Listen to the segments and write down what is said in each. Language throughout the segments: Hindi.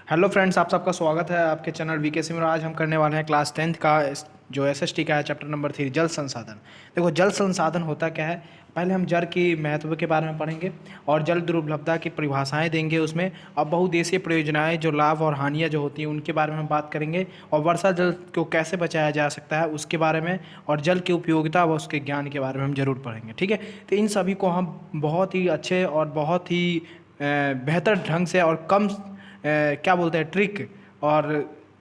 हेलो फ्रेंड्स, आप सबका स्वागत है आपके चैनल वीके सी में। आज हम करने वाले हैं क्लास 10th का जो एसएसटी का है चैप्टर नंबर 3 जल संसाधन। देखो, जल संसाधन होता क्या है। पहले हम जल की महत्व के बारे में पढ़ेंगे और जल दुर्लभता की परिभाषाएं देंगे उसमें, और बहुउद्देशीय परियोजनाएं जो लाभ और हानियां जो होती हैं उनके बारे में हम बात करेंगे, और वर्षा जल को कैसे बचाया जा सकता है उसके बारे में, और जल की उपयोगिता व उसके ज्ञान के बारे में हम जरूर पढ़ेंगे। ठीक है, तो इन सभी को हम बहुत ही अच्छे और बहुत ही बेहतर ढंग से और कम क्या बोलते हैं ट्रिक और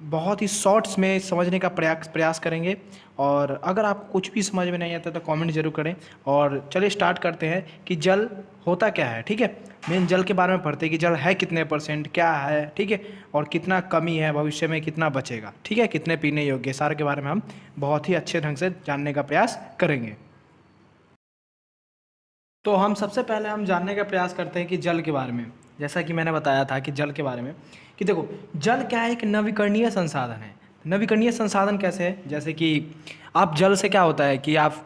बहुत ही शॉर्ट्स में समझने का प्रयास करेंगे। और अगर आपको कुछ भी समझ में नहीं आता तो कमेंट जरूर करें। और चलिए स्टार्ट करते हैं कि जल होता क्या है। ठीक है, मेन जल के बारे में पढ़ते हैं कि जल है कितने परसेंट, क्या है, ठीक है, और कितना कमी है, भविष्य में कितना बचेगा, ठीक है, कितने पीने योग्य, सारे के बारे में हम बहुत ही अच्छे ढंग से जानने का प्रयास करेंगे। तो हम सबसे पहले हम जानने का प्रयास करते हैं कि जल के बारे में, जैसा कि मैंने बताया था कि जल के बारे में कि देखो, जल क्या है, एक नवीकरणीय संसाधन है। नवीकरणीय संसाधन कैसे है, जैसे कि आप जल से क्या होता है कि आप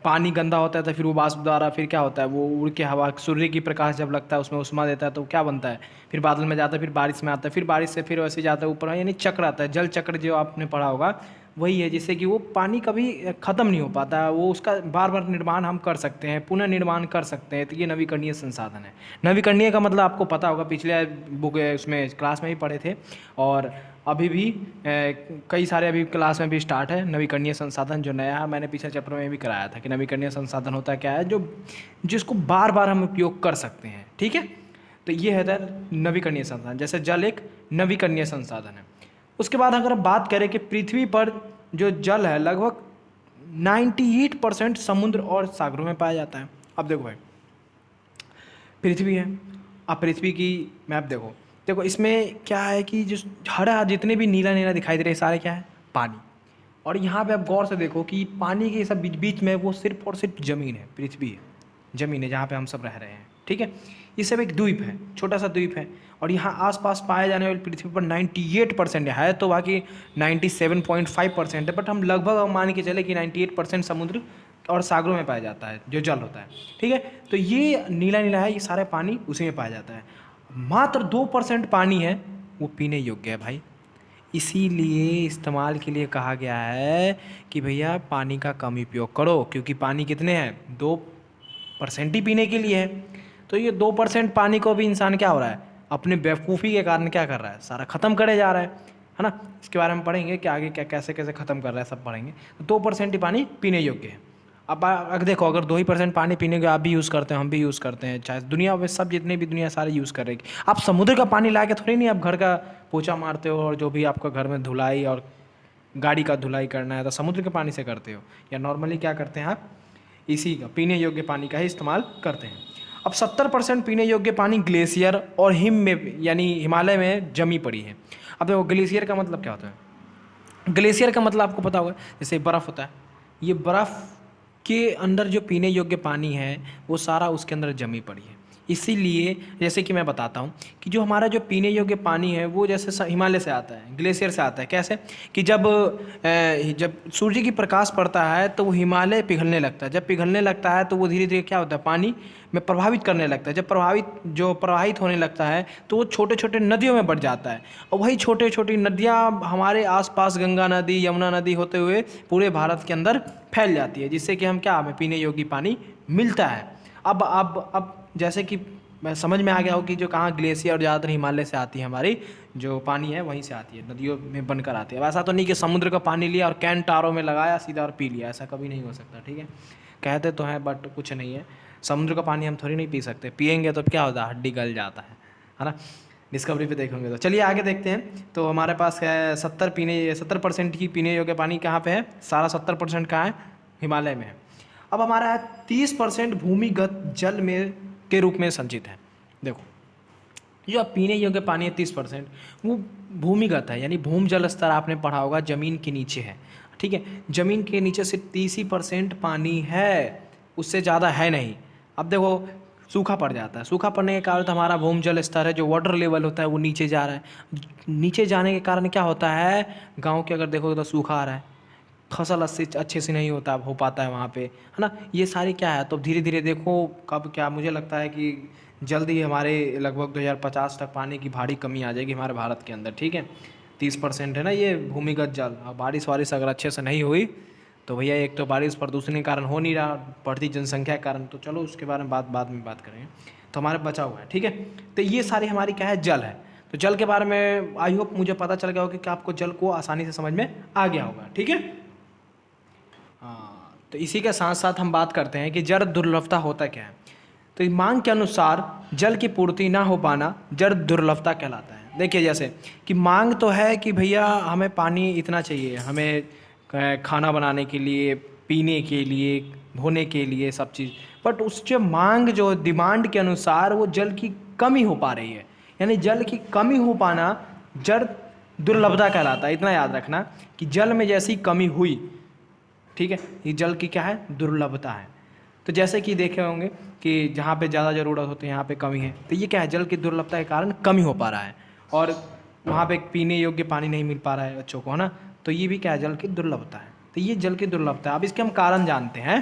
पानी गंदा होता है तो फिर वो वाष्प द्वारा फिर क्या होता है, वो उड़ के हवा, सूर्य की प्रकाश जब लगता है उसमें उष्मा देता है तो क्या बनता है, फिर बादल में जाता है, फिर बारिश में आता है, फिर बारिश से फिर वैसे जाता है ऊपर, यानी चक्र आता है। जल चक्र जो आपने पढ़ा होगा वही है, जिससे कि वो पानी कभी ख़त्म नहीं हो पाता, वो उसका बार बार निर्माण हम कर सकते हैं, पुनः निर्माण कर सकते हैं। तो ये नवीकरणीय संसाधन है। नवीकरणीय का मतलब आपको पता होगा, पिछले बुक उसमें क्लास में भी पढ़े थे, और अभी भी कई सारे अभी क्लास में भी स्टार्ट है। नवीकरणीय संसाधन जो नया है, मैंने पिछले चैप्टर में भी कराया था कि नवीकरणीय संसाधन होता क्या है, जो जिसको बार बार हम उपयोग कर सकते हैं। ठीक है, तो ये है नवीकरणीय संसाधन। जैसे जल एक नवीकरणीय संसाधन है। उसके बाद अगर हम बात करें कि पृथ्वी पर जो जल है लगभग 98% समुद्र और सागरों में पाया जाता है। अब देखो भाई, पृथ्वी है, अब पृथ्वी की मैप देखो, देखो इसमें क्या है कि जो हरा जितने भी नीला नीला दिखाई दे रहे हैं सारे क्या है, पानी। और यहाँ पे आप गौर से देखो कि पानी के सब बीच बीच में वो सिर्फ और सिर्फ ज़मीन है, पृथ्वी है, ज़मीन है जहाँ पे हम सब रह रहे हैं। ठीक है, ये सब एक द्वीप है, छोटा सा द्वीप है, और यहाँ आसपास पाए जाने वाली पृथ्वी पर 98% है, तो बाकी 97.5% है, बट हम लगभग हम मान के चले कि 98% समुद्र और सागरों में पाया जाता है जो जल होता है। ठीक है, तो ये नीला नीला है, ये सारा पानी उसी में पाया जाता है। मात्र 2% पानी है वो पीने योग्य है भाई। इसीलिए इस्तेमाल के लिए कहा गया है कि भैया पानी का कम उपयोग करो, क्योंकि पानी कितने हैं, 2% ही पीने के लिए है। तो ये 2% पानी को भी इंसान क्या हो रहा है, अपने बेवकूफ़ी के कारण क्या कर रहा है, सारा ख़त्म करे जा रहा है ना। इसके बारे में पढ़ेंगे कि आगे क्या कैसे कैसे ख़त्म कर रहा है, सब पढ़ेंगे। तो 2% ही पानी पीने योग्य है। अब अगर देखो, अगर 2% पानी पीने के आप भी यूज़ करते हैं, हम भी यूज़ करते हैं, चाहे दुनिया में सब जितने भी दुनिया सारे यूज़ कर रहे हैं। आप समुद्र का पानी ला के थोड़ी नहीं आप घर का पोछा मारते हो, और जो भी आपका घर में धुलाई और गाड़ी का धुलाई करना है तो समुद्र के पानी से करते हो, या नॉर्मली क्या करते हैं आप इसी का पीने योग्य पानी का ही इस्तेमाल करते हैं। अब 70% पीने योग्य पानी ग्लेशियर और हिम में यानी हिमालय में जमी पड़ी है। अब देखो, ग्लेशियर का मतलब क्या होता है। ग्लेशियर का मतलब आपको पता होगा, जैसे बर्फ़ होता है, ये बर्फ़ के अंदर जो पीने योग्य पानी है वो सारा उसके अंदर जमी पड़ी है। इसीलिए जैसे कि मैं बताता हूँ कि जो हमारा जो पीने योग्य पानी है वो जैसे हिमालय से आता है, ग्लेशियर से आता है। कैसे कि जब सूर्य की प्रकाश पड़ता है तो वो हिमालय पिघलने लगता है। जब पिघलने लगता है तो वो धीरे धीरे क्या होता है, पानी में प्रभावित करने लगता है। जब प्रवाहित होने लगता है तो वो छोटे छोटे नदियों में बढ़ जाता है, और वही छोटे छोटी नदियाँ हमारे आसपास गंगा नदी, यमुना नदी होते हुए पूरे भारत के अंदर फैल जाती है, जिससे कि हम क्या, हमें पीने योग्य पानी मिलता है। अब जैसे कि मैं समझ में आ गया हो कि जो कहाँ ग्लेशियर और ज़्यादातर हिमालय से आती है, हमारी जो पानी है वहीं से आती है, नदियों में बनकर आती है। ऐसा तो नहीं कि समुद्र का पानी लिया और कैन टारों में लगाया सीधा और पी लिया, ऐसा कभी नहीं हो सकता। ठीक है, कहते तो हैं बट कुछ नहीं है। समुद्र का पानी हम थोड़ी नहीं पी सकते, पियेंगे तो क्या होता है, हड्डी गल जाता है ना। डिस्कवरी पे देखेंगे तो चलिए आगे देखते हैं। तो हमारे पास है 70% की पीने योग्य पानी कहाँ पे है, सारा 70% कहाँ है, हिमालय में है। अब हमारा 30% भूमिगत जल में के रूप में संचित है। देखो, जो पीने योग्य पानी है 30% वो भूमिगत है, यानी भूमि जल स्तर आपने पढ़ा होगा ज़मीन के नीचे है। ठीक है, ज़मीन के नीचे सिर्फ 30% पानी है, उससे ज़्यादा है नहीं। अब देखो, सूखा पड़ जाता है, सूखा पड़ने के कारण तो हमारा भूमि जल स्तर है, जो वाटर लेवल होता है वो नीचे जा रहा है। नीचे जाने के कारण क्या होता है, गाँव के अगर देखोगे तो सूखा आ रहा है, फसल अच्छे से नहीं हो पाता है वहाँ पे, है ना। ये सारी क्या है, तो धीरे धीरे देखो कब क्या, मुझे लगता है कि जल्द ही हमारे लगभग 2050 तक पानी की भारी कमी आ जाएगी हमारे भारत के अंदर, ठीक है। 30% है ना ये भूमिगत जल। अब बारिश वारिश अगर अच्छे से नहीं हुई तो भैया, एक तो बारिश प्रदूषण के कारण हो नहीं रहा, बढ़ती जनसंख्या के कारण, तो चलो उसके बारे में बाद में बात करेंगे। तो हमारे बचा हुआ है, ठीक है। तो ये सारी हमारी क्या है, जल है। तो जल के बारे में आई होप मुझे पता चल गया होगा कि आपको जल को आसानी से समझ में आ गया होगा, ठीक है। हाँ, तो इसी के साथ साथ हम बात करते हैं कि जल दुर्लभता होता क्या है। तो मांग के अनुसार जल की पूर्ति ना हो पाना जल दुर्लभता कहलाता है। देखिए जैसे कि मांग तो है कि भैया हमें पानी इतना चाहिए, हमें खाना बनाने के लिए, पीने के लिए, धोने के लिए, सब चीज़, बट उस जो मांग जो डिमांड के अनुसार वो जल की कमी हो पा रही है, यानी जल की कमी हो पाना जल दुर्लभता कहलाता है। इतना याद रखना कि जल में जैसी कमी हुई, ठीक है, ये जल की क्या है, दुर्लभता है। तो जैसे कि देखे होंगे कि जहाँ पे ज़्यादा ज़रूरत होती है यहाँ पे कमी है, तो ये क्या है, जल की दुर्लभता के कारण कमी हो पा रहा है, और वहाँ पे पीने योग्य पानी नहीं मिल पा रहा है बच्चों को, है ना। तो ये भी क्या है, जल की दुर्लभता है। तो ये जल की दुर्लभता है। अब इसके हम कारण जानते हैं।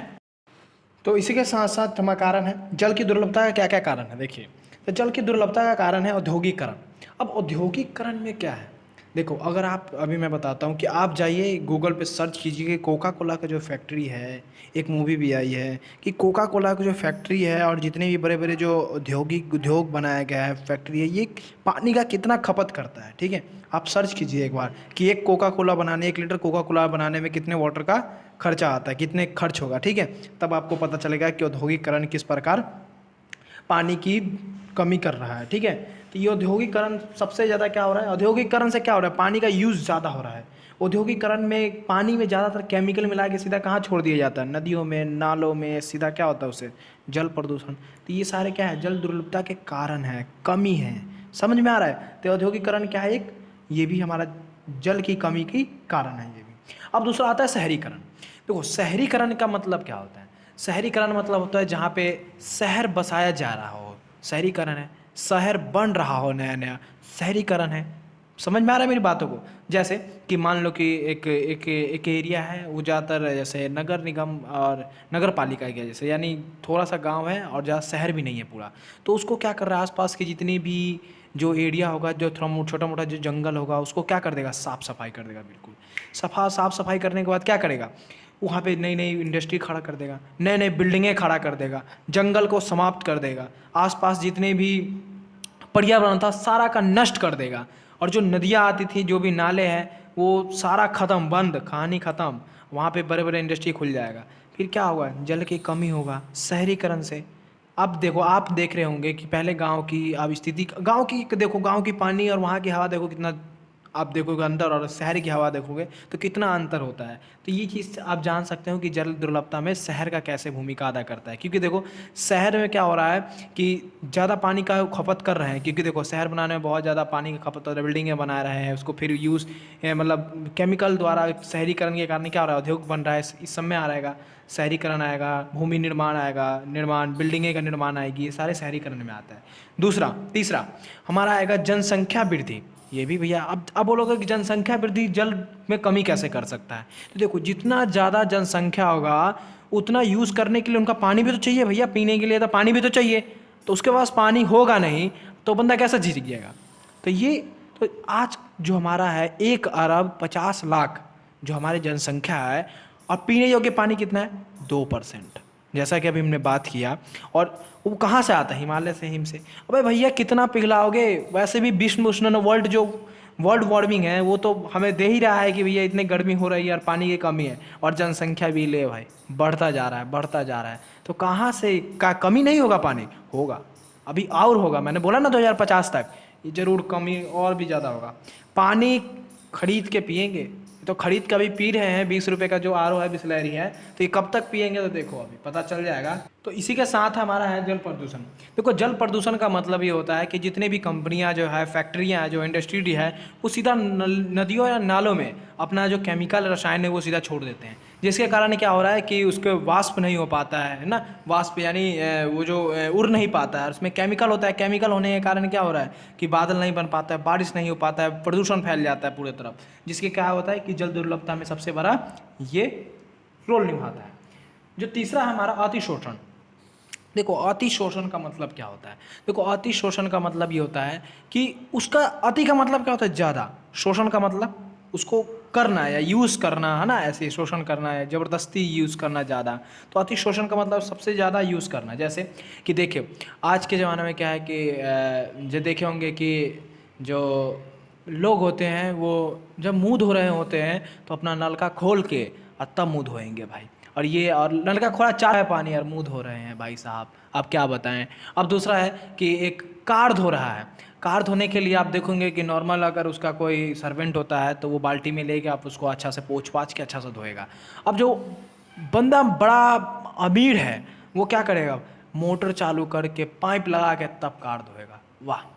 तो इसी के साथ साथ हमारा कारण है जल की दुर्लभता का क्या क्या कारण है। देखिए, तो जल की दुर्लभता का कारण है औद्योगिकरण। अब औद्योगिकरण में क्या है, देखो अगर आप, अभी मैं बताता हूँ कि आप जाइए गूगल पे सर्च कीजिए कि कोका कोला का जो फैक्ट्री है, एक मूवी भी आई है कि कोका कोला का जो फैक्ट्री है और जितने भी बड़े बड़े जो उद्योग बनाया गया है, फैक्ट्री है, ये पानी का कितना खपत करता है, ठीक है। आप सर्च कीजिए एक बार कि एक कोका कोला बनाने, 1 लीटर कोका कोला बनाने में कितने वाटर का खर्चा आता है, कितने खर्च होगा, ठीक है। तब आपको पता चलेगा कि औद्योगिकरण किस प्रकार पानी की कमी कर रहा है, ठीक है। तो ये औद्योगिकरण सबसे ज़्यादा क्या हो रहा है, औद्योगिकरण से क्या हो रहा है, पानी का यूज़ ज़्यादा हो रहा है। औद्योगिकरण में पानी में ज़्यादातर केमिकल मिला के सीधा कहाँ छोड़ दिया जाता है, नदियों में, नालों में, सीधा क्या होता है उससे, जल प्रदूषण। तो ये सारे क्या है, जल दुर्लभता के कारण है, कमी है। समझ में आ रहा है। तो औद्योगिकरण क्या है, एक ये भी हमारा जल की कमी की कारण है ये भी। अब दूसरा आता है शहरीकरण। देखो शहरीकरण का मतलब क्या होता है, शहरीकरण मतलब होता है जहाँ पे शहर बसाया जा रहा हो, शहरीकरण है, शहर बन रहा हो नया नया, शहरीकरण है। समझ में आ रहा है मेरी बातों को। जैसे कि मान लो कि एक एरिया है, वो ज़्यादातर जैसे नगर निगम और नगर पालिका का, जैसे यानी थोड़ा सा गांव है और ज़्यादा शहर भी नहीं है पूरा, तो उसको क्या कर रहा है, आसपास की जितनी भी जो एरिया होगा, जो थोड़ा छोटा मोटा जो जंगल होगा, उसको क्या कर देगा, साफ़ सफाई कर देगा। बिल्कुल साफ़ सफाई करने के बाद क्या करेगा, वहाँ पे नई नई इंडस्ट्री खड़ा कर देगा, नए नए बिल्डिंगें खड़ा कर देगा, जंगल को समाप्त कर देगा, आसपास जितने भी पर्यावरण था सारा का नष्ट कर देगा, और जो नदियाँ आती थी, जो भी नाले हैं, वो सारा ख़त्म, बंद, कहानी ख़त्म। वहाँ पे बड़े बड़े इंडस्ट्री खुल जाएगा। फिर क्या होगा, जल की कमी होगा शहरीकरण से। अब देखो, आप देख रहे होंगे कि पहले गांव की अब स्थिति, गांव की देखो, गांव की पानी और वहाँ की हवा देखो कितना, आप देखोगे अंदर, और शहर की हवा देखोगे तो कितना अंतर होता है। तो ये चीज़ आप जान सकते हो कि जल दुर्लभता में शहर का कैसे भूमिका अदा करता है। क्योंकि देखो शहर में क्या हो रहा है कि ज़्यादा पानी का खपत कर रहे हैं, क्योंकि देखो शहर बनाने में बहुत ज़्यादा पानी का खपत हो रहा है, बिल्डिंगें बना रहे हैं, उसको फिर यूज़ मतलब केमिकल द्वारा, शहरीकरण के कारण क्या हो रहा है, उद्योग बन रहा है, इस सब में आ रहेगा शहरीकरण, आएगा भूमि निर्माण, आएगा निर्माण, बिल्डिंगें का निर्माण आएगी, ये सारे शहरीकरण में आता है। तीसरा हमारा आएगा जनसंख्या वृद्धि। ये भी भैया, अब बोलोगे कि जनसंख्या वृद्धि जल में कमी कैसे कर सकता है। तो देखो जितना ज़्यादा जनसंख्या होगा उतना यूज़ करने के लिए उनका पानी भी तो चाहिए भैया, पीने के लिए तो पानी भी तो चाहिए। तो उसके पास पानी होगा नहीं तो बंदा कैसे जी जिएगा। तो ये, तो आज जो हमारा है 1 अरब 50 लाख जो हमारी जनसंख्या है, और पीने योग्य पानी कितना है, 2%, जैसा कि अभी हमने बात किया। और वो कहाँ से आता है, हिमालय से, हिम से। अबे भैया कितना पिघलाओगे, वैसे भी विश्व उष्णन, वर्ल्ड वार्मिंग है, वो तो हमें दे ही रहा है कि भैया इतनी गर्मी हो रही है और पानी की कमी है, और जनसंख्या भी ले भाई बढ़ता जा रहा है, बढ़ता जा रहा है। तो कहाँ से का कमी नहीं होगा, पानी होगा, अभी और होगा। मैंने बोला ना 2050 तक ये जरूर कमी और भी ज़्यादा होगा। पानी खरीद के पिएंगे, तो खरीद के अभी पी रहे हैं, 20 रुपये का जो RO है, बिसलेरी है, तो ये कब तक पिएंगे, तो देखो अभी पता चल जाएगा। तो इसी के साथ हमारा है जल प्रदूषण। देखो जल प्रदूषण का मतलब ये होता है कि जितने भी कंपनियां जो है, फैक्ट्रियां जो इंडस्ट्री है, वो सीधा नदियों या नालों में अपना जो केमिकल रसायन है वो सीधा छोड़ देते हैं, जिसके कारण क्या हो रहा है कि उसके वाष्प नहीं हो पाता है ना, वाष्प यानी वो जो उड़ नहीं पाता है, उसमें केमिकल होता है। केमिकल होने के कारण क्या हो रहा है कि बादल नहीं बन पाता है, बारिश नहीं हो पाता है, प्रदूषण फैल जाता है पूरे तरफ, जिसके क्या होता है कि जल दुर्लभता में सबसे बड़ा ये रोल निभाता है। जो तीसरा है हमारा अतिशोषण। देखो अति शोषण का मतलब क्या होता है? देखो अति शोषण का मतलब ये होता है कि उसका अति का मतलब क्या होता है? ज़्यादा। शोषण का मतलब उसको करना या यूज़ करना, है ना? ऐसे शोषण करना है, ज़बरदस्ती यूज़ करना ज़्यादा। तो अति शोषण का मतलब सबसे ज़्यादा यूज़ करना। जैसे कि देखिए आज के ज़माने में क्या है कि जो देखे होंगे कि जो लोग होते हैं वो जब मुँह धो रहे होते हैं तो अपना नलका खोल के और तब मुँह धोएंगे भाई। और नलका खोला, चाह है पानी और मुँह धो रहे हैं भाई साहब, अब क्या बताएं। अब दूसरा है कि एक कार धो रहा है, कार धोने के लिए आप देखोगे कि नॉर्मल अगर उसका कोई सर्वेंट होता है तो वो बाल्टी में लेके आप उसको अच्छा से पोंछ पाछ के अच्छा से धोएगा। अब जो बंदा बड़ा अमीर है वो क्या करेगा? मोटर चालू करके पाइप लगा के तब कार धोएगा। वाह!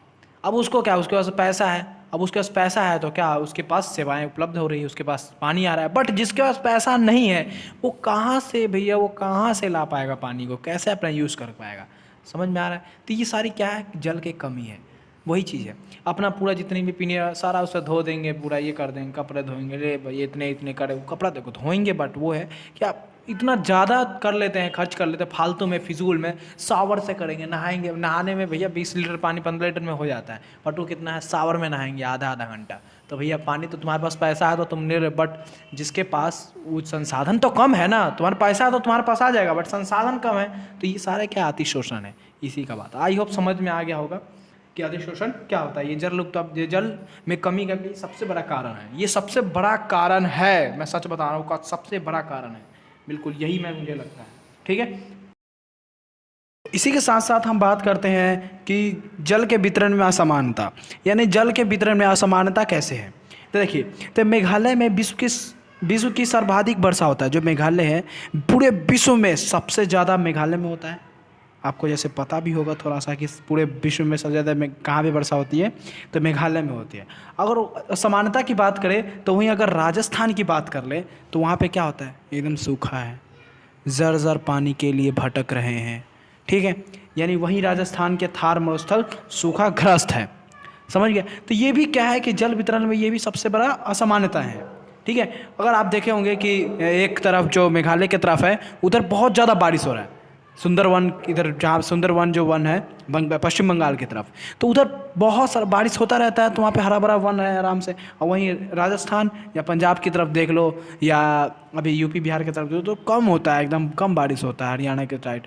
अब उसको क्या, उसके पास पैसा है, अब उसके पास पैसा है तो क्या उसके पास सेवाएं उपलब्ध हो रही है, उसके पास पानी आ रहा है। बट जिसके पास पैसा नहीं है वो कहाँ से भैया, वो कहाँ से ला पाएगा पानी को, कैसे अपना यूज़ कर पाएगा? समझ में आ रहा है? तो ये सारी क्या है? जल की कमी है। वही चीज़ है, अपना पूरा जितनी भी पीने सारा उसे धो देंगे, पूरा ये कर देंगे, कपड़े धोएंगे, रे भाई इतने इतने करे कपड़ा देखो धोएंगे, बट वो है कि आप इतना ज़्यादा कर लेते हैं, खर्च कर लेते हैं फालतू में, फिजूल में। शावर से करेंगे, नहाएंगे, नहाने में भैया 20 लीटर पानी 15 लीटर में हो जाता है, बट वो कितना है? शावर में नहाएंगे आधा आधा घंटा। तो भैया पानी तो तुम्हारे पास पैसा है तो तुम ले रहे, बट जिसके पास वो संसाधन तो कम है ना, तुम्हारे पैसा है तो तुम्हारे पास आ जाएगा बट संसाधन कम है, तो ये सारे क्या अति शोषण है, इसी का बात। आई होप समझ में आ गया होगा कि अति शोषण क्या होता है। ये जल में कमी का भी सबसे बड़ा कारण है, ये सबसे बड़ा कारण है, मैं सच बता रहा हूँ, का सबसे बड़ा कारण है, बिल्कुल यही मुझे लगता है। ठीक है, इसी के साथ साथ हम बात करते हैं कि जल के वितरण में असमानता, यानी जल के वितरण में असमानता कैसे है। तो देखिए, तो मेघालय में विश्व की सर्वाधिक वर्षा होता है। जो मेघालय है पूरे विश्व में सबसे ज़्यादा मेघालय में होता है। आपको जैसे पता भी होगा थोड़ा सा कि पूरे विश्व में सबसे ज़्यादा में कहाँ पे वर्षा होती है, तो मेघालय में होती है। अगर असमानता की बात करें तो वहीं अगर राजस्थान की बात कर ले तो वहाँ पे क्या होता है? एकदम सूखा है, ज़र ज़र पानी के लिए भटक रहे हैं। ठीक है, यानी वहीं राजस्थान के थार मरुस्थल सूखाग्रस्त है। समझ गए? तो ये भी क्या है कि जल वितरण में ये भी सबसे बड़ा असमानता है। ठीक है, अगर आप देखे होंगे कि एक तरफ जो मेघालय की तरफ है उधर बहुत ज़्यादा बारिश हो रहा है, सुंदरवन इधर, जहाँ सुंदरवन जो वन है पश्चिम बंगाल की तरफ, तो उधर बहुत सारा बारिश होता रहता है, तो वहाँ पे हरा भरा वन है आराम से। और वहीं राजस्थान या पंजाब की तरफ देख लो, या अभी यूपी बिहार की तरफ देख लो, तो कम होता है, एकदम कम बारिश होता है, हरियाणा के साइड।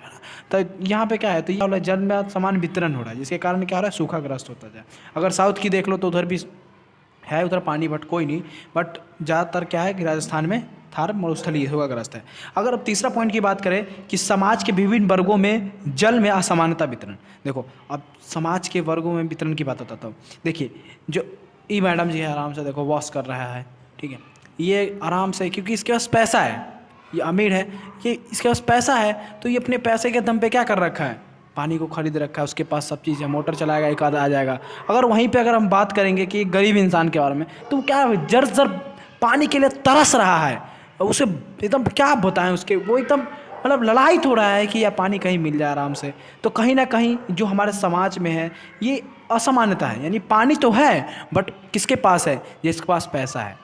तो यहाँ पे क्या है? तो ये वाला जल में समान वितरण हो रहा है, जिसके कारण क्या हो रहा है? सूखाग्रस्त होता जाए। अगर साउथ की देख लो तो उधर भी है, उधर पानी बट कोई नहीं, बट ज़्यादातर क्या है कि राजस्थान में थार मरुस्थलीय हुआग्रस्त है। अगर अब तीसरा पॉइंट की बात करें कि समाज के विभिन्न वर्गों में जल में असमानता वितरण। देखो अब समाज के वर्गों में वितरण की बात बताता हूँ। देखिए, जो ई मैडम जी है आराम से देखो वॉश कर रहा है, ठीक है, ये आराम से, क्योंकि इसके पास पैसा है, ये अमीर है, ये इसके पास पैसा है, तो ये अपने पैसे के दम पे क्या कर रखा है? पानी को खरीद रखा है, उसके पास सब चीज़ है, मोटर चलाएगा, एक आधा आ जाएगा। अगर वहीं पे अगर हम बात करेंगे कि गरीब इंसान के बारे में, तो क्या जर जर पानी के लिए तरस रहा है, उसे एकदम क्या बताएं, उसके वो एकदम मतलब ललायत हो रहा है कि यार पानी कहीं मिल जाए आराम से। तो कहीं ना कहीं जो हमारे समाज में है ये असमानता है, यानी पानी तो है बट किसके पास है? जिसके पास पैसा है।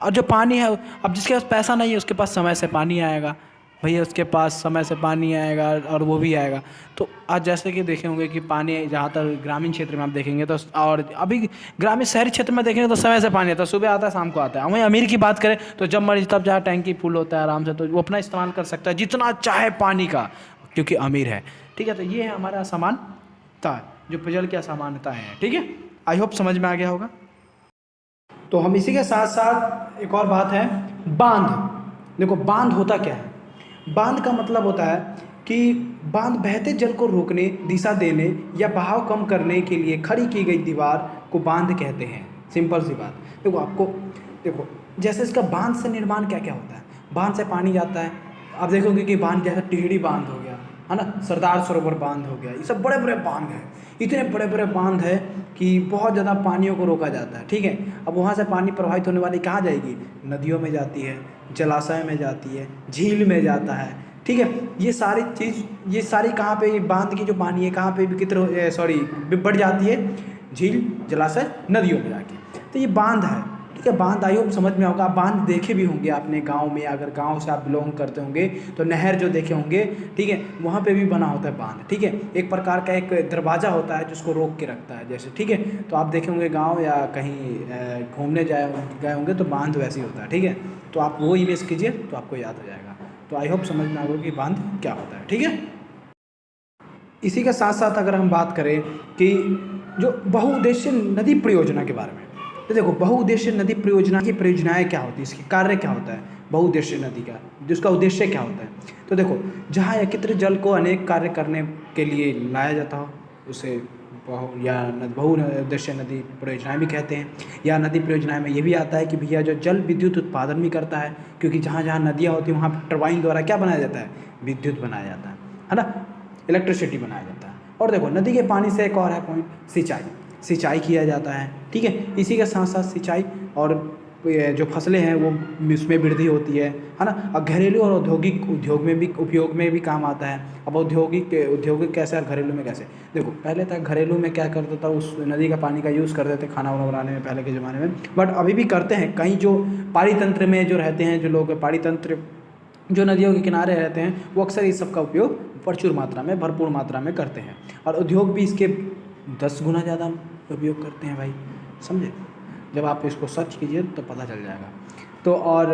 और जो पानी है, अब जिसके पास पैसा नहीं है उसके पास समय से पानी आएगा, भैया उसके पास समय से पानी आएगा और वो भी आएगा। तो आज जैसे कि देखे होंगे कि पानी जहाँ तक ग्रामीण क्षेत्र में आप देखेंगे तो, और अभी ग्रामीण शहरी क्षेत्र में देखेंगे तो समय से पानी आता है, सुबह आता है शाम को आता है। वहीं अमीर की बात करें तो जब मर्जी तब जहाँ टैंकी फुल होता है आराम से, तो वो अपना इस्तेमाल कर सकता है जितना चाहे पानी का, क्योंकि अमीर है। ठीक है, तो ये है हमारा असमानता, जो जल की असमानता है। ठीक है, आई होप समझ में आ गया होगा। तो हम इसी के साथ साथ एक और बात है, बांध। देखो बांध होता क्या है? बांध का मतलब होता है कि बांध बहते जल को रोकने, दिशा देने या बहाव कम करने के लिए खड़ी की गई दीवार को बांध कहते हैं। सिंपल सी बात। देखो जैसे इसका बांध से निर्माण क्या क्या होता है। बांध से पानी जाता है, आप देखोगे कि बांध जैसे टिहरी बांध हो गया, है ना, सरदार सरोवर बांध हो गया, ये सब बड़े बड़े बांध हैं। इतने बड़े बड़े बांध है कि बहुत ज़्यादा पानियों को रोका जाता है। ठीक है, अब वहाँ से पानी प्रवाहित होने वाली कहाँ जाएगी? नदियों में जाती है, जलाशय में जाती है, झील में जाता है। ठीक है, ये सारी कहाँ पे, ये बांध की जो पानी है कहाँ पे बढ़ जाती है? झील, जलाशय, नदियों में जाके। तो ये बांध है, ठीक है। बांध आई होप समझ में होगा। आप बांध देखे भी होंगे आपने गांव में, अगर गांव से आप बिलोंग करते होंगे तो नहर जो देखे होंगे, ठीक है, वहाँ पे भी बना होता है बांध, ठीक है। एक प्रकार का एक दरवाज़ा होता है जिसको रोक के रखता है जैसे, ठीक है। तो आप देखे होंगे गाँव या कहीं घूमने गए होंगे तो बांध वैसे ही होता है, ठीक है। तो आप वो इमेज कीजिए तो आपको याद हो जाएगा। तो आई होप समझ में आ गया कि बांध क्या होता है, ठीक है। इसी के साथ साथ अगर हम बात करें कि जो बहुउद्देशीय नदी परियोजना के बारे में, तो देखो बहुउद्देशीय नदी परियोजना की परियोजनाएं क्या होती है, इसकी कार्य क्या होता है बहुउद्देशीय नदी का, जिसका उद्देश्य क्या होता है। तो देखो जहाँ एकत्रित जल को अनेक कार्य करने के लिए लाया जाता हो उसे बहुउद्देशीय नदी परियोजनाएं भी कहते हैं। या नदी परियोजनाएं में ये भी आता है कि भैया जो जल विद्युत उत्पादन भी करता है, क्योंकि जहाँ जहाँ नदियाँ होती हैं वहाँ पर टरबाइन द्वारा क्या बनाया जाता है, विद्युत बनाया जाता है ना, इलेक्ट्रिसिटी बनाया जाता है। और देखो नदी के पानी से एक और है पॉइंट, सिंचाई किया जाता है, ठीक है। इसी के साथ साथ सिंचाई और जो फसलें हैं वो उसमें वृद्धि होती है ना। और घरेलू और औद्योगिक उपयोग में भी काम आता है। अब औद्योगिक कैसे और घरेलू में कैसे, देखो पहले तक घरेलू में क्या करता था, उस नदी का पानी का यूज़ करते थे खाना वाना बनाने में पहले के ज़माने में, बट अभी भी करते हैं। कहीं जो पहाड़ी तंत्र में जो रहते हैं, जो लोग पहाड़ी तंत्र जो नदियों के किनारे रहते हैं, वो अक्सर इस सब का उपयोग प्रचुर मात्रा में, भरपूर मात्रा में करते हैं। और उद्योग भी इसके 10 गुना ज़्यादा उपयोग करते हैं भाई, समझे। जब आप इसको सर्च कीजिए तो पता चल जाएगा। तो और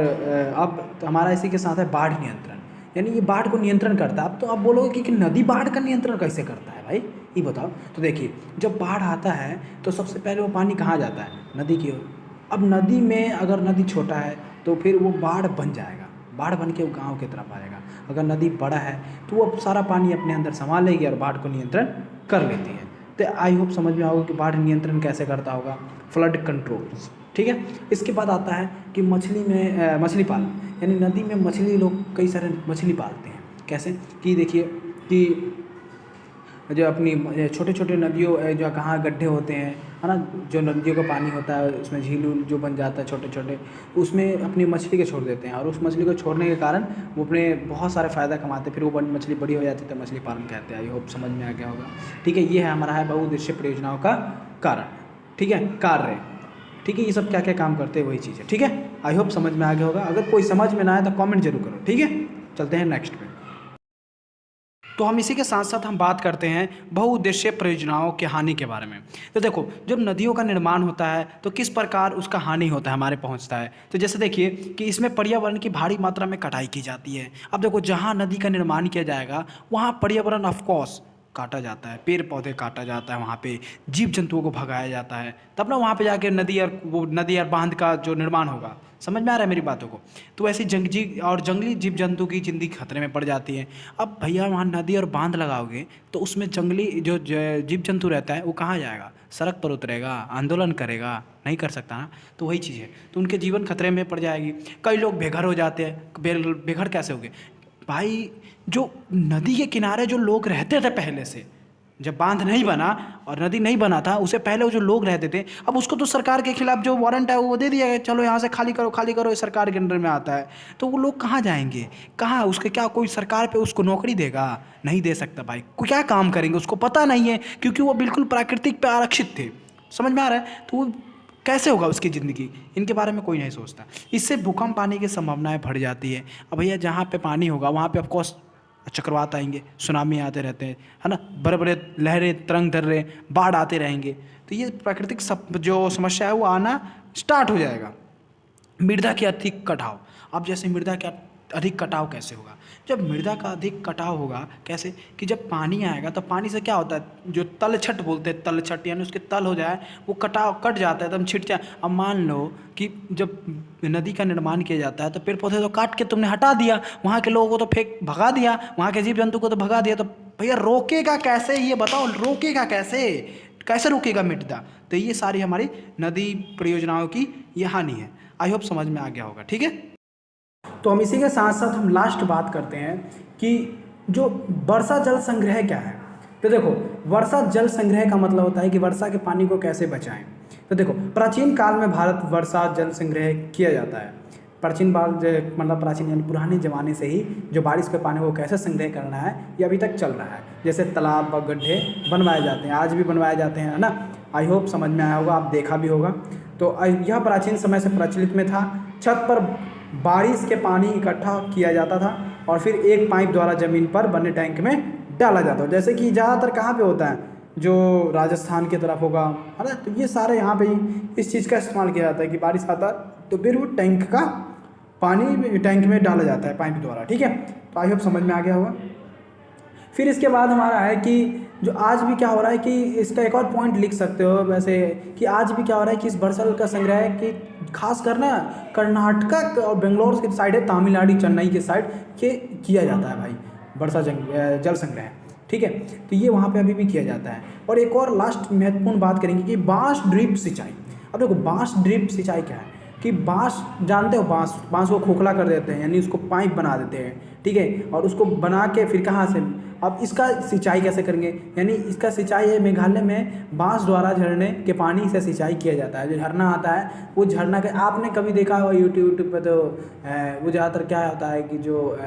अब तो हमारा इसी के साथ है बाढ़ नियंत्रण, यानी ये बाढ़ को नियंत्रण करता है। अब तो आप बोलोगे कि नदी बाढ़ का नियंत्रण कैसे करता है भाई, ये बताओ। तो देखिए जब बाढ़ आता है तो सबसे पहले वो पानी कहाँ जाता है, नदी की ओर। अब नदी में अगर नदी छोटा है तो फिर वो बाढ़ बन जाएगा, बाढ़ बन के वो गाँव की तरफ आएगा। अगर नदी बड़ा है तो वो सारा पानी अपने अंदर संभाल लेगी और बाढ़ को नियंत्रण कर लेती है। तो आई होप समझ में आओगे कि बाढ़ नियंत्रण कैसे करता होगा, फ्लड कंट्रोल्स, ठीक है। इसके बाद आता है कि मछली पालन, यानी नदी में मछली, लोग कई सारे मछली पालते हैं। कैसे कि देखिए कि जो अपनी छोटे छोटे नदियों जो कहाँ गड्ढे होते हैं, है ना, जो नदियों का पानी होता है उसमें झील जो बन जाता है छोटे छोटे, उसमें अपनी मछली को छोड़ देते हैं। और उस मछली को छोड़ने के कारण वो अपने बहुत सारे फ़ायदा कमाते हैं। फिर वो मछली बड़ी हो जाती है तो मछली पालन कहते हैं। आई होप समझ में आ गया होगा, ठीक है। ये है हमारा है बहुउद्देशीय परियोजनाओं का कारण, ठीक है, कार्य, ठीक है। ये सब क्या क्या काम करते हैं वही चीज़ है, ठीक है। आई होप समझ में आ गया होगा। अगर कोई समझ में ना आए तो कॉमेंट जरूर करो, ठीक है। चलते हैं नेक्स्ट पे। तो हम इसी के साथ साथ हम बात करते हैं बहुउद्देशीय परियोजनाओं के हानि के बारे में। तो देखो जब नदियों का निर्माण होता है तो किस प्रकार उसका हानि होता है, हमारे पहुंचता है। तो जैसे देखिए कि इसमें पर्यावरण की भारी मात्रा में कटाई की जाती है। अब देखो जहां नदी का निर्माण किया जाएगा वहां पर्यावरण ऑफकोर्स काटा जाता है, पेड़ पौधे काटा जाता है, वहाँ पे जीव जंतुओं को भगाया जाता है, तब ना वहाँ पे जाके नदी और बांध का जो निर्माण होगा। समझ में आ रहा है मेरी बातों को। तो ऐसी जंगली जीव जंतु की ज़िंदगी खतरे में पड़ जाती है। अब भैया वहाँ नदी और बांध लगाओगे तो उसमें जंगली जो जीव जंतु रहता है वो कहाँ जाएगा, सड़क पर उतरेगा, आंदोलन करेगा, नहीं कर सकता ना। तो वही चीज़ है, तो उनके जीवन खतरे में पड़ जाएगी। कई लोग बेघर हो जाते हैं। बेघर कैसे हो गए भाई, जो नदी के किनारे जो लोग रहते थे पहले से, जब बांध नहीं बना और नदी नहीं बना था उससे पहले वो जो लोग रहते थे, अब उसको तो सरकार के खिलाफ जो वारंट है वो दे दिया गया, चलो यहाँ से खाली करो, ये सरकार के अंडर में आता है। तो वो लोग कहाँ जाएंगे, कहाँ उसके, क्या कोई सरकार पे उसको नौकरी देगा, नहीं दे सकता भाई। क्या काम करेंगे उसको पता नहीं है, क्योंकि वो बिल्कुल प्राकृतिक पे आरक्षित थे। समझ में आ रहा है। तो वो कैसे होगा उसकी ज़िंदगी, इनके बारे में कोई नहीं सोचता। इससे भूकंप आने की संभावनाएं बढ़ जाती है। अब भैया जहाँ पे पानी होगा वहाँ पे ऑफकोर्स चक्रवात आएंगे, सुनामी आते रहते हैं, है ना, बड़े बड़े लहरें, तरंग दर्रे, बाढ़ आते रहेंगे। तो ये प्राकृतिक जो समस्या है वो आना स्टार्ट हो जाएगा। मृदा के अधिक कटाव, अब जैसे मृदा का अधिक कटाव कैसे होगा, जब मृदा का अधिक कटाव होगा कैसे कि जब पानी आएगा तो पानी से क्या होता है, जो तलछट बोलते हैं, तलछट यानी उसके तल हो जाए, वो कट जाता है, एकदम छिट जाए। अब मान लो कि जब नदी का निर्माण किया जाता है तो पेड़ पौधे तो काट के तुमने हटा दिया, वहाँ के लोगों को तो भगा दिया, वहाँ के जीव जंतु को तो भगा दिया, तो भैया रोकेगा कैसे, ये बताओ, रोकेगा कैसे रोकेगा मृदा। तो ये सारी हमारी नदी परियोजनाओं की ये हानि है। आई होप समझ में आ गया होगा, ठीक है। तो हम इसी के साथ साथ हम लास्ट बात करते हैं कि जो वर्षा जल संग्रह क्या है। तो देखो वर्षा जल संग्रह का मतलब होता है कि वर्षा के पानी को कैसे बचाएं। तो देखो प्राचीन काल में भारत वर्षा जल संग्रह किया जाता है। प्राचीन यानी पुराने ज़माने से ही जो बारिश के पानी को कैसे संग्रह करना है ये अभी तक चल रहा है। जैसे तालाब व गड्ढे बनवाए जाते हैं, आज भी बनवाए जाते हैं, है ना। आई होप समझ में आया होगा, आप देखा भी होगा। तो यह प्राचीन समय से प्रचलित में था। छत पर बारिश के पानी इकट्ठा किया जाता था और फिर एक पाइप द्वारा ज़मीन पर बने टैंक में डाला जाता है। जैसे कि ज़्यादातर कहाँ पे होता है, जो राजस्थान की तरफ होगा, है ना, तो ये सारे यहाँ पे ही इस चीज़ का इस्तेमाल किया जाता है कि बारिश आता है तो फिर वो टैंक का पानी टैंक में डाला जाता है पाइप द्वारा। ठीक है, तो आई होप समझ में आ गया होगा। फिर इसके बाद हमारा है कि जो आज भी क्या हो रहा है कि इसका एक और पॉइंट लिख सकते हो वैसे, कि आज भी क्या हो रहा है कि इस वर्षा जल का संग्रह है कि खास कर ना कर्नाटका और बेंगलोर के साइड है, तमिलनाडु चेन्नई के साइड के किया जाता है भाई वर्षा जल संग्रह। ठीक है, तो ये वहाँ पे अभी भी किया जाता है। और एक और लास्ट महत्वपूर्ण बात करेंगे कि बांस ड्रिप सिंचाई। अब देखो बांस ड्रिप सिंचाई क्या है कि बांस, जानते हो बांस को खोखला कर देते हैं, यानी उसको पाइप बना देते हैं। ठीक है, और उसको बना के फिर कहाँ से, अब इसका सिंचाई कैसे करेंगे, यानी इसका सिंचाई है मेघालय में बांस द्वारा झरने के पानी से सिंचाई किया जाता है। जो झरना आता है वो झरना के आपने कभी देखा होगा यूट्यूब पे, तो वो ज़्यादातर क्या होता है कि जो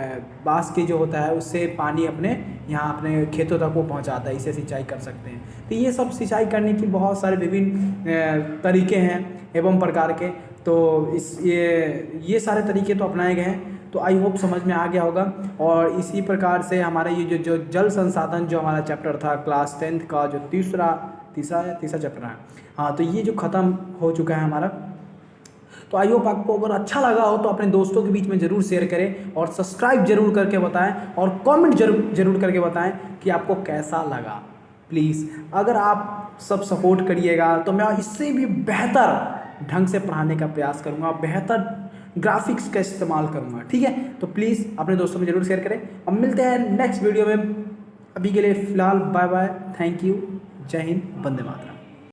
बांस की जो होता है उससे पानी अपने यहाँ अपने खेतों तक वो पहुँचाता है, इसे सिंचाई कर सकते हैं। तो ये सब सिंचाई करने की बहुत सारे विभिन्न तरीके हैं एवं प्रकार के, तो ये सारे तरीके तो अपनाए गए हैं। तो आई होप समझ में आ गया होगा। और इसी प्रकार से हमारा ये जो जल संसाधन जो हमारा चैप्टर था क्लास 10th का जो तीसरा चैप्टर है, हाँ, तो ये जो ख़त्म हो चुका है हमारा। तो आई होप आपको अगर अच्छा लगा हो तो अपने दोस्तों के बीच में ज़रूर शेयर करें और सब्सक्राइब जरूर करके बताएं और कमेंट जरूर करके बताएं कि आपको कैसा लगा। प्लीज़ अगर आप सब सपोर्ट करिएगा तो मैं इससे भी बेहतर ढंग से पढ़ाने का प्रयास करूँगा, बेहतर ग्राफिक्स का इस्तेमाल करूँगा। ठीक है, तो प्लीज़ अपने दोस्तों में ज़रूर शेयर करें। अब मिलते हैं नेक्स्ट वीडियो में। अभी के लिए फ़िलहाल बाय बाय, थैंक यू, जय हिंद, वंदे मातरम।